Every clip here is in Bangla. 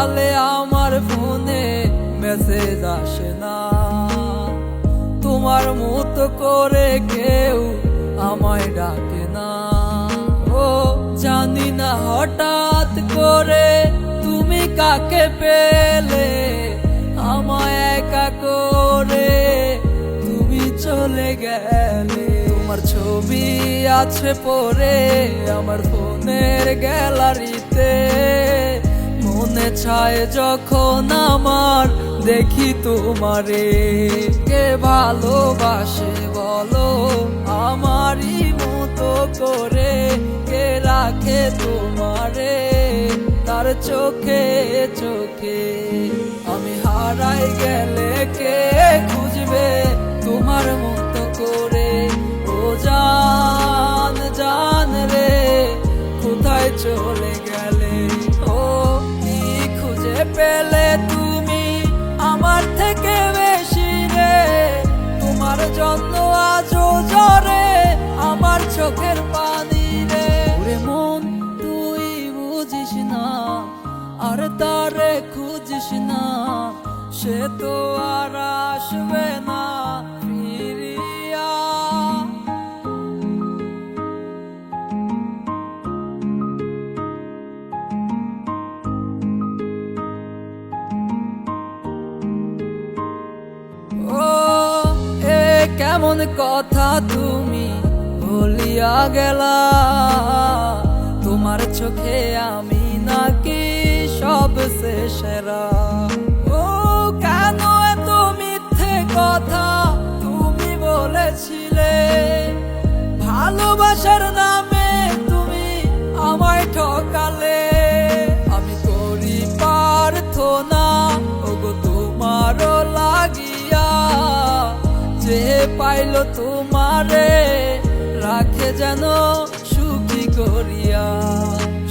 সকালে আমার ফোনে মেসেজ আসে না, তোমার মতো করে কেউ আমায় ডাকে না। ও জানি না হঠাৎ করে তুমি কাকে পেলে, আমায় একা করে তুমি চলে গেলে। তোমার ছবি আছে পড়ে আমার ফোনের গ্যালারিতে, মনে চায় যখন আমার দেখি তোমারে। কে ভালোবাসে বলো আমারই মতো করে, কে রাখে তোমারে তার চোখে চোখে। আমি হারাই গেলে কে খুঁজবে তোমার মতো করে। ও জান জান রে কোথায় চলে গেলে। ও কি খুঁজে পেলে তুমি আমার থেকে বেশি রে, তোমার জন্য আজও ঝরে আমার চোখের পানি রে। ওরে মন তুই বুঝিস না, আর তারে খুঁজিস না, সে তো আর আসবে না ফিরিয়া। ও এ কেমন কথা তুমি বলিয়া গেলা, তোমার চোখে আমি নাকি সবচেয়ে সেরা। ও কেন এত মিথ্যে কথা তুমি বলেছিলে, ভালোবাসার নামে তুমি আমায় ঠকালে। আমি করি প্রার্থনা ওগো তোমারও লাগিয়া, যে পাইলো তোমারে রাখে যেন সুখী করিয়া।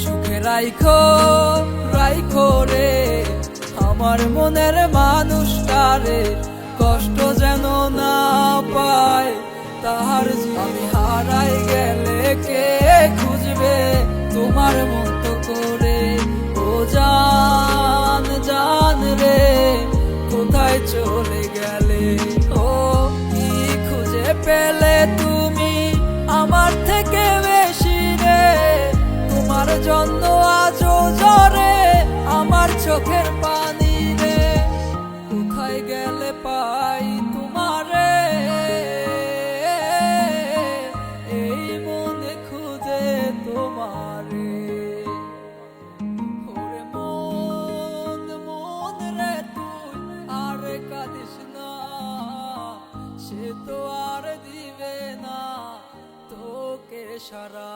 সুখে রাইখো রাইখো রে আমার মনের মানুষটারে, কষ্ট যেন না পায় তাহার। আমি হারাই গেলে কে খুঁজবে তোমার মতো করে। ও জান জান রে কোথায় চলে গেলে। ও কি খুঁজে পেলে তুমি আমার থেকে বেশি রে, তোমার জন্য আজও ঝরে আমার চোখের পানি রে। কোথায় গেলে পাই তোমারে, এই মনে খুঁজে তোমারে। ওরে মন মন রে তুই আর কাঁদিস না, সে তো আর দিবে না তোকে সারা।